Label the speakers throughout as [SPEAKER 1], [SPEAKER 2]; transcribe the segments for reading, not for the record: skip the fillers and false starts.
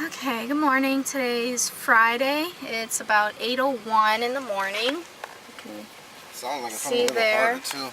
[SPEAKER 1] Okay, good morning. Today's Friday. It's about 8:01 in the morning. You can
[SPEAKER 2] Sounds like it's
[SPEAKER 1] see there.
[SPEAKER 2] Too.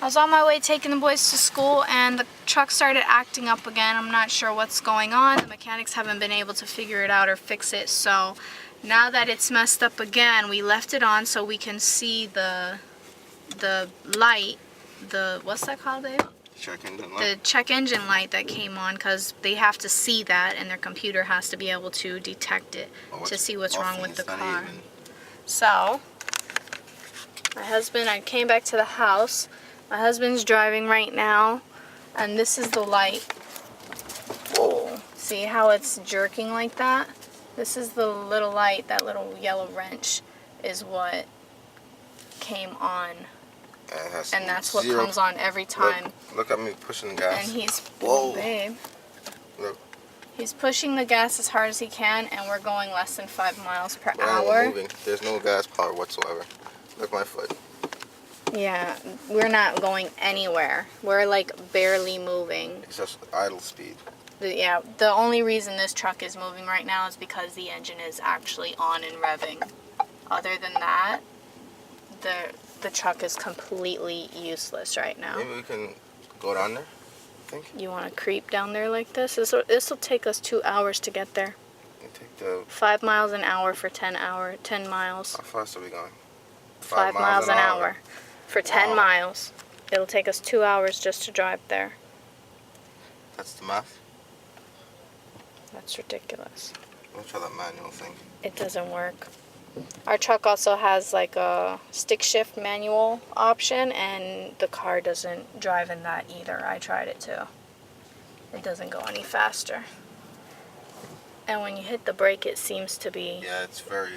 [SPEAKER 1] I was on my way taking the boys to school and the truck started acting up again. I'm not sure what's going on. The mechanics haven't been able to figure it out or fix it. So now that it's messed up again, we left it on so we can see the light. What's that called, babe?
[SPEAKER 2] Check engine light.
[SPEAKER 1] The check engine light that came on, because they have to see that and their computer has to be able to detect it to see what's wrong with the car. So I came back to the house. My husband's driving right now and this is the light. Whoa. See how it's jerking like that? This is the little light. That little yellow wrench is what came on. And that's what comes on every time.
[SPEAKER 2] Look at me pushing the gas.
[SPEAKER 1] And he's,
[SPEAKER 2] whoa,
[SPEAKER 1] babe.
[SPEAKER 2] Look.
[SPEAKER 1] He's pushing the gas as hard as he can, and we're going less than 5 miles per
[SPEAKER 2] We're
[SPEAKER 1] hour.
[SPEAKER 2] Moving. There's no gas power whatsoever. Look my foot.
[SPEAKER 1] Yeah, we're not going anywhere. We're like barely moving.
[SPEAKER 2] It's just idle speed.
[SPEAKER 1] Yeah, the only reason this truck is moving right now is because the engine is actually on and revving. Other than that, the truck is completely useless right now.
[SPEAKER 2] Maybe we can go down there, I think.
[SPEAKER 1] You want to creep down there like this? This will take us 2 hours to get there.
[SPEAKER 2] You take the
[SPEAKER 1] 5 miles an hour for 10 miles.
[SPEAKER 2] How fast are we going?
[SPEAKER 1] 5 miles an hour for 10 miles. It'll take us 2 hours just to drive there.
[SPEAKER 2] That's the math?
[SPEAKER 1] That's ridiculous.
[SPEAKER 2] Let's try that manual thing.
[SPEAKER 1] It doesn't work. Our truck also has like a stick shift manual option, and the car doesn't drive in that either. I tried it too. It doesn't go any faster. And when you hit the brake, it seems to be...
[SPEAKER 2] Yeah, it's very...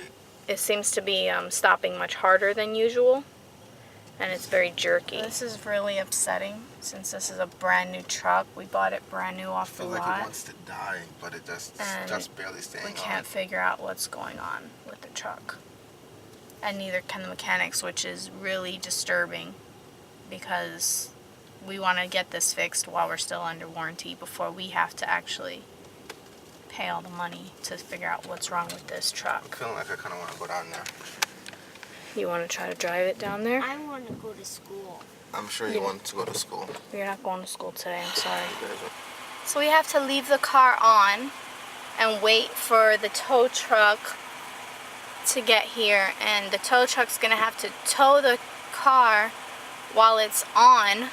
[SPEAKER 1] It seems to be stopping much harder than usual. And it's very jerky. This is really upsetting since this is a brand new truck. We bought it brand new off the lot.
[SPEAKER 2] I feel like it wants to die, but it just barely staying on.
[SPEAKER 1] We can't figure out what's going on with the truck. And neither can the mechanics, which is really disturbing because we want to get this fixed while we're still under warranty before we have to actually pay all the money to figure out what's wrong with this truck.
[SPEAKER 2] I'm feeling like I kind of want to go down there.
[SPEAKER 1] You want to try to drive it down there?
[SPEAKER 3] I want to go to school.
[SPEAKER 2] I'm sure you want to go to school.
[SPEAKER 1] You're not going to school today, I'm sorry. So we have to leave the car on and wait for the tow truck to get here. And the tow truck's going to have to tow the car while it's on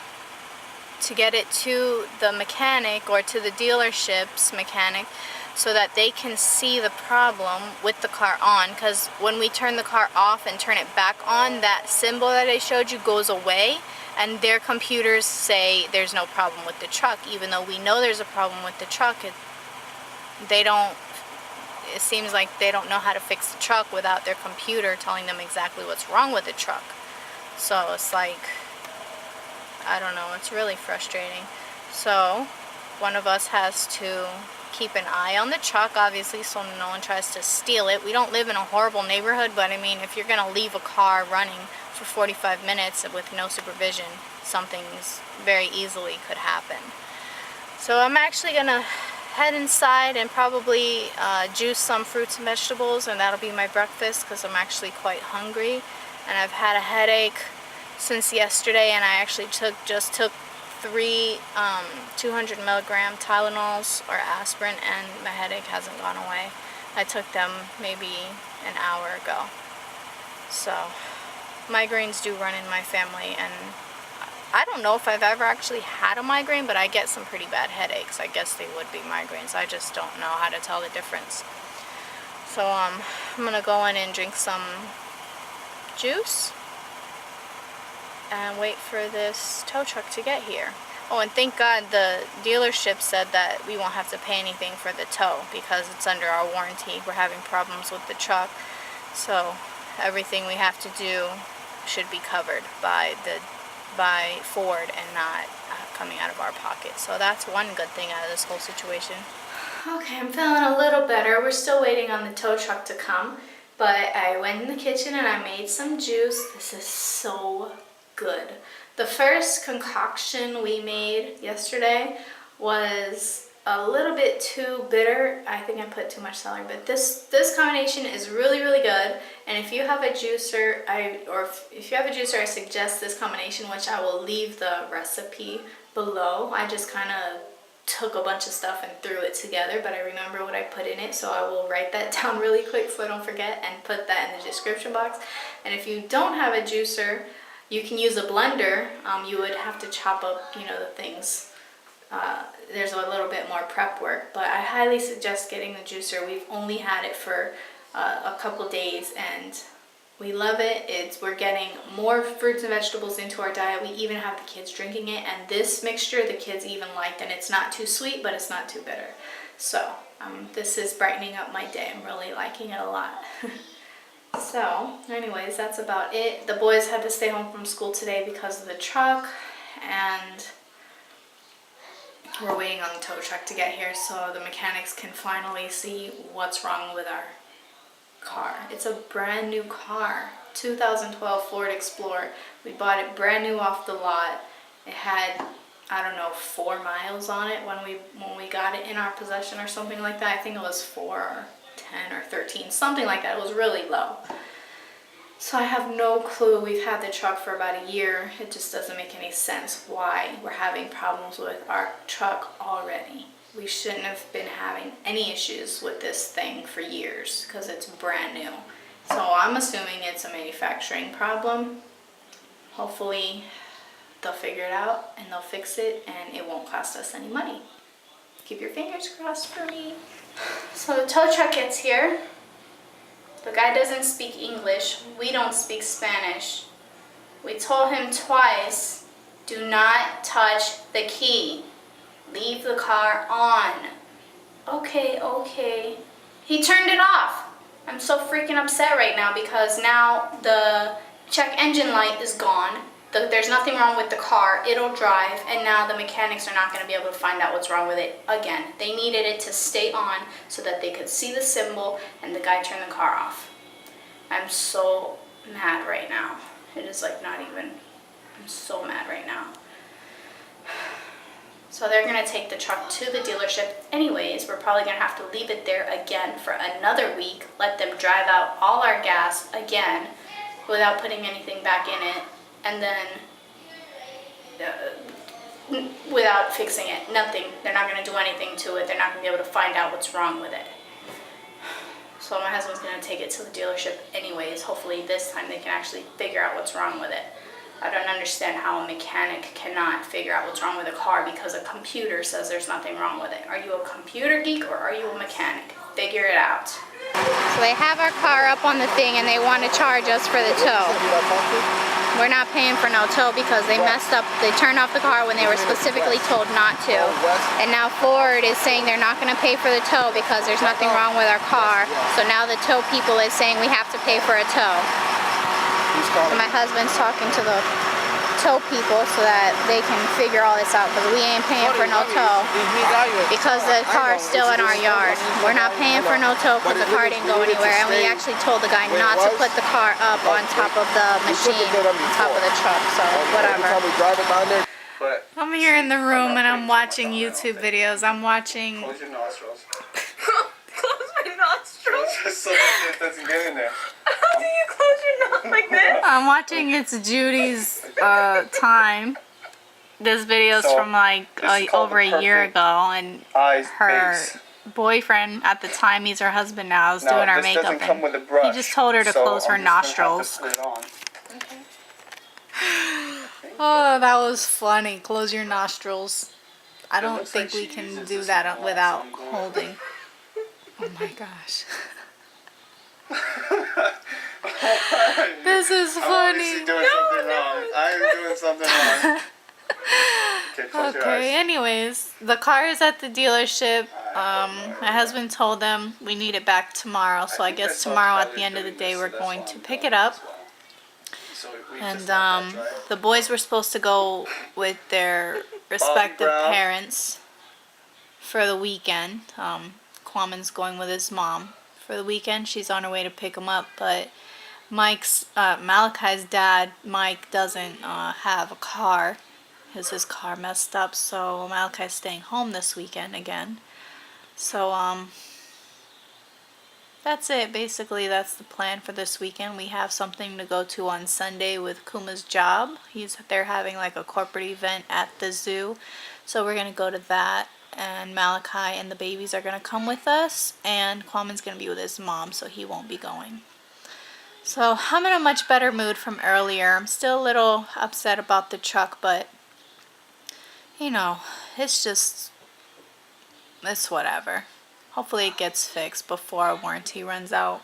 [SPEAKER 1] to get it to the mechanic or to the dealership's mechanic, so that they can see the problem with the car on. Because when we turn the car off and turn it back on, that symbol that I showed you goes away, and their computers say there's no problem with the truck, even though we know there's a problem with the truck. It seems like they don't know how to fix the truck without their computer telling them exactly what's wrong with the truck. So it's like, I don't know, it's really frustrating. So one of us has to keep an eye on the truck, obviously, so no one tries to steal it. We don't live in a horrible neighborhood, but I mean, if you're going to leave a car running for 45 minutes with no supervision, something very easily could happen. So I'm actually going to head inside and probably juice some fruits and vegetables, and that'll be my breakfast because I'm actually quite hungry. And I've had a headache since yesterday, and I actually just took 3 200 milligram Tylenols or aspirin, and my headache hasn't gone away. I took them maybe an hour ago. So migraines do run in my family, and I don't know if I've ever actually had a migraine, but I get some pretty bad headaches. I guess they would be migraines. I just don't know how to tell the difference. So I'm gonna go in and drink some juice and wait for this tow truck to get here. Oh, and thank God the dealership said that we won't have to pay anything for the tow because it's under our warranty. We're having problems with the truck, so everything we have to do should be covered by Ford and not coming out of our pocket. So that's one good thing out of this whole situation. Okay, I'm feeling a little better. We're still waiting on the tow truck to come, but I went in the kitchen and I made some juice. This is so good. The first concoction we made yesterday was a little bit too bitter. I think I put too much celery, but this combination is really, really good. And if you have a juicer, if you have a juicer, I suggest this combination, which I will leave the recipe below. I just kind of took a bunch of stuff and threw it together, but I remember what I put in it, so I will write that down really quick so I don't forget and put that in the description box. And if you don't have a juicer, you can use a blender. You would have to chop up, you know, the things. There's a little bit more prep work, but I highly suggest getting the juicer. We've only had it for a couple days and we love it. We're getting more fruits and vegetables into our diet. We even have the kids drinking it, and this mixture the kids even liked, and it's not too sweet, but it's not too bitter. So this is brightening up my day. I'm really liking it a lot. So anyways, that's about it. The boys had to stay home from school today because of the truck, and we're waiting on the tow truck to get here so the mechanics can finally see what's wrong with our car. It's a brand new car, 2012 Ford Explorer. We bought it brand new off the lot. It had, I don't know, 4 miles on it when we got it in our possession or something like that. I think it was 4 or 10 or 13, something like that. It was really low. So I have no clue. We've had the truck for about a year. It just doesn't make any sense why we're having problems with our truck already. We shouldn't have been having any issues with this thing for years because it's brand new. So I'm assuming it's a manufacturing problem. Hopefully they'll figure it out and they'll fix it and it won't cost us any money. Keep your fingers crossed for me. So the tow truck gets here. The guy doesn't speak English. We don't speak Spanish. We told him twice, do not touch the key. Leave the car on. Okay. He turned it off. I'm so freaking upset right now because now the check engine light is gone. There's nothing wrong with the car. It'll drive, and now the mechanics are not going to be able to find out what's wrong with it again. They needed it to stay on so that they could see the symbol and the guy turned the car off. I'm so mad right now. It is like not even, I'm so mad right now. So they're going to take the truck to the dealership anyways. We're probably going to have to leave it there again for another week, let them drive out all our gas again without putting anything back in it, and then without fixing it, nothing. They're not going to do anything to it. They're not going to be able to find out what's wrong with it. So my husband's going to take it to the dealership anyways. Hopefully this time they can actually figure out what's wrong with it. I don't understand how a mechanic cannot figure out what's wrong with a car because a computer says there's nothing wrong with it. Are you a computer geek or are you a mechanic? Figure it out. So they have our car up on the thing and they want to charge us for the tow. We're not paying for no tow because they messed up. They turned off the car when they were specifically told not to. And now Ford is saying they're not going to pay for the tow because there's nothing wrong with our car. So now the tow people is saying we have to pay for a tow. And my husband's talking to the tow people so that they can figure all this out because we ain't paying for no tow because the car's still in our yard. We're not paying for no tow because the car didn't go anywhere, and we actually told the guy not to put the car up on top of the machine, on top of the truck, so whatever. I'm here in the room and I'm watching YouTube videos. I'm watching...
[SPEAKER 2] Close your nostrils.
[SPEAKER 3] Close my nostrils?
[SPEAKER 2] Just so it doesn't get in there.
[SPEAKER 3] How do you close your nose like this?
[SPEAKER 1] I'm watching It's Judy's Time. This video's from like over a year ago, and her boyfriend at the time, he's her husband now, is doing our makeup, and he just told her to close her nostrils. Oh, that was funny. Close your nostrils. I don't think we can do that without holding. Oh my gosh. This is funny.
[SPEAKER 2] I'm doing something wrong.
[SPEAKER 1] Okay, anyways, the car is at the dealership. My husband told them we need it back tomorrow, so I guess tomorrow at the end of the day we're going to pick it up. And the boys were supposed to go with their respective parents for the weekend. Kwaman's going with his mom for the weekend. She's on her way to pick him up, but Malachi's dad, Mike, doesn't have a car, because his car messed up. So Malachi's staying home this weekend again. So that's it. Basically, that's the plan for this weekend. We have something to go to on Sunday with Kuma's job. They're having like a corporate event at the zoo. So we're going to go to that. And Malachi and the babies are going to come with us. And Kwame's going to be with his mom, so he won't be going. So I'm in a much better mood from earlier. I'm still a little upset about the truck, but you know, it's whatever. Hopefully it gets fixed before our warranty runs out.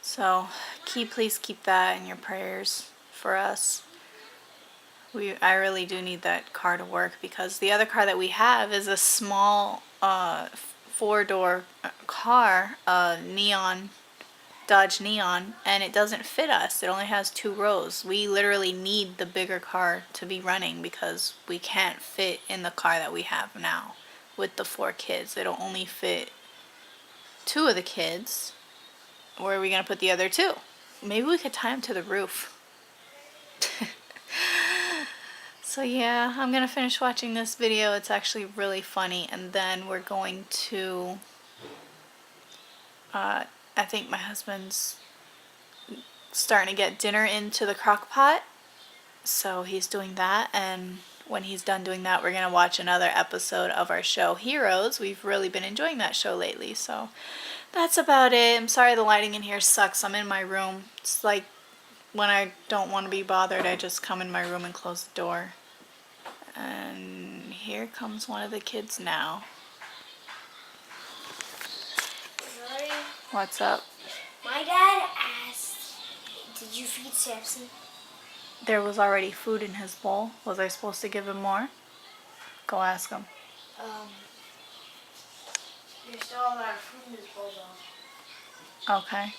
[SPEAKER 1] So please keep that in your prayers for us. I really do need that car to work, because the other car that we have is a small 4-door car, Dodge Neon, and it doesn't fit us. It only has 2 rows. We literally need the bigger car to be running because we can't fit in the car that we have now with the 4 kids. It'll only fit 2 of the kids. Where are we going to put the other 2? Maybe we could tie them to the roof. So yeah, I'm going to finish watching this video. It's actually really funny. And then we're going to... I think my husband's starting to get dinner into the crock pot. So he's doing that. And when he's done doing that, we're going to watch another episode of our show, Heroes. We've really been enjoying that show lately. So that's about it. I'm sorry the lighting in here sucks. I'm in my room. It's like when I don't want to be bothered, I just come in my room and close the door. And here comes one of the kids now.
[SPEAKER 4] Valerie,
[SPEAKER 1] What's up?
[SPEAKER 4] my dad asked, did you feed Samson?
[SPEAKER 1] There was already food in his bowl. Was I supposed to give him more? Go ask him.
[SPEAKER 4] There's still a lot of food in his bowl though.
[SPEAKER 1] Okay.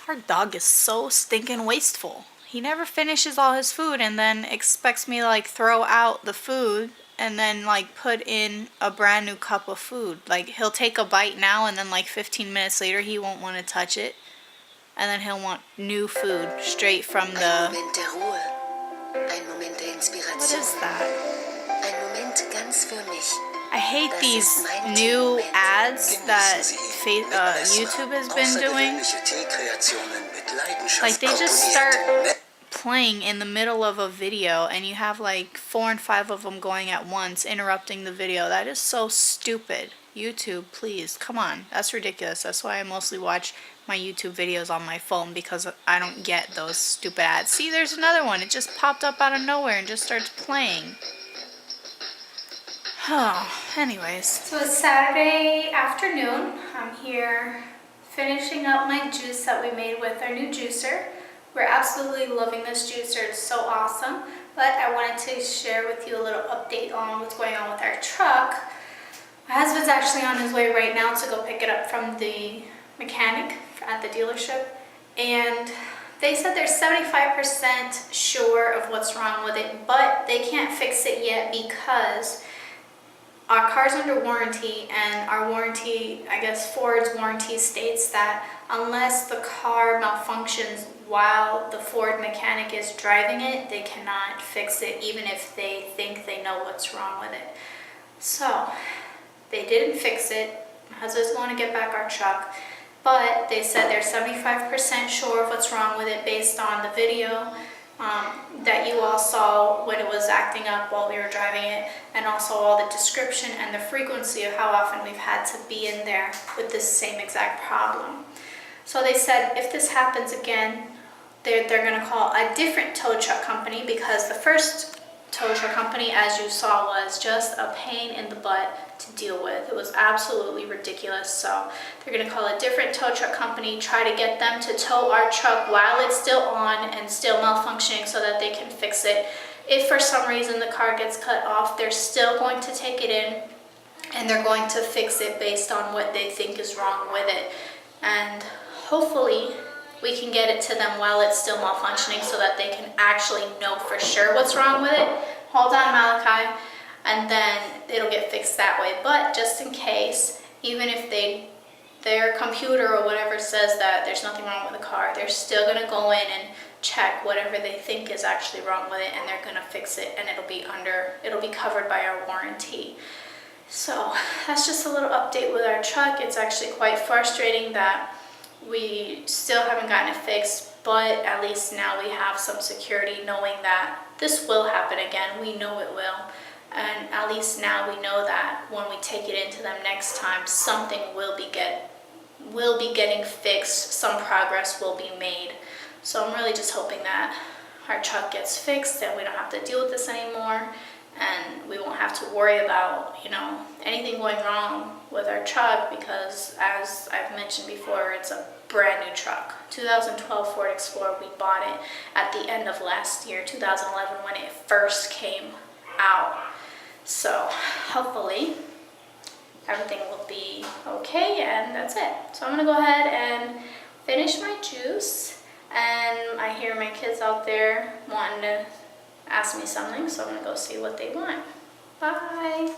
[SPEAKER 1] Our dog is so stinking wasteful. He never finishes all his food and then expects me to like throw out the food and then like put in a brand new cup of food. Like he'll take a bite now and then like 15 minutes later he won't want to touch it. And then he'll want new food straight from the...
[SPEAKER 5] Moment der Ruhe. Ein Moment der Inspiration.
[SPEAKER 1] What is that?
[SPEAKER 5] Ein Moment ganz für mich.
[SPEAKER 1] I hate these new ads that YouTube has been doing. Like they just start playing in the middle of a video and you have like 4 and 5 of them going at once, interrupting the video. That is so stupid. YouTube, please, come on. That's ridiculous. That's why I mostly watch my YouTube videos on my phone, because I don't get those stupid ads. See, there's another one. It just popped up out of nowhere and just starts playing. Oh, anyways. So it's Saturday afternoon. I'm here finishing up my juice that we made with our new juicer. We're absolutely loving this juicer. It's so awesome. But I wanted to share with you a little update on what's going on with our truck. My husband's actually on his way right now to go pick it up from the mechanic at the dealership. And they said they're 75% sure of what's wrong with it, but they can't fix it yet because our car's under warranty, and our warranty, I guess Ford's warranty states that unless the car malfunctions while the Ford mechanic is driving it, they cannot fix it even if they think they know what's wrong with it. So they didn't fix it. My husband's going to get back our truck, but they said they're 75% sure of what's wrong with it based on the video that you all saw when it was acting up while we were driving it, and also all the description and the frequency of how often we've had to be in there with this same exact problem. So they said if this happens again, they're going to call a different tow truck company, because the first tow truck company, as you saw, was just a pain in the butt to deal with. It was absolutely ridiculous. So they're going to call a different tow truck company, try to get them to tow our truck while it's still on and still malfunctioning so that they can fix it. If for some reason the car gets cut off, they're still going to take it in and they're going to fix it based on what they think is wrong with it. And hopefully we can get it to them while it's still malfunctioning so that they can actually know for sure what's wrong with it. Hold on, Malachi. And then it'll get fixed that way. But just in case, even if they their computer or whatever says that there's nothing wrong with the car, they're still gonna go in and check whatever they think is actually wrong with it, and they're gonna fix it, and it'll be covered by our warranty. So that's just a little update with our truck. It's actually quite frustrating that we still haven't gotten it fixed, but at least now we have some security knowing that this will happen again. We know it will. And at least now we know that when we take it into them next time, something will be getting fixed, some progress will be made. So I'm really just hoping that our truck gets fixed and we don't have to deal with this anymore, and we won't have to worry about, you know, anything going wrong with our truck, because as I've mentioned before, it's a brand new truck. 2012 Ford Explorer, we bought it at the end of last year, 2011, when it first came out. So hopefully everything will be okay, and that's it. So I'm gonna go ahead and finish my juice, and I hear my kids out there wanting to ask me something, so I'm gonna go see what they want. Bye.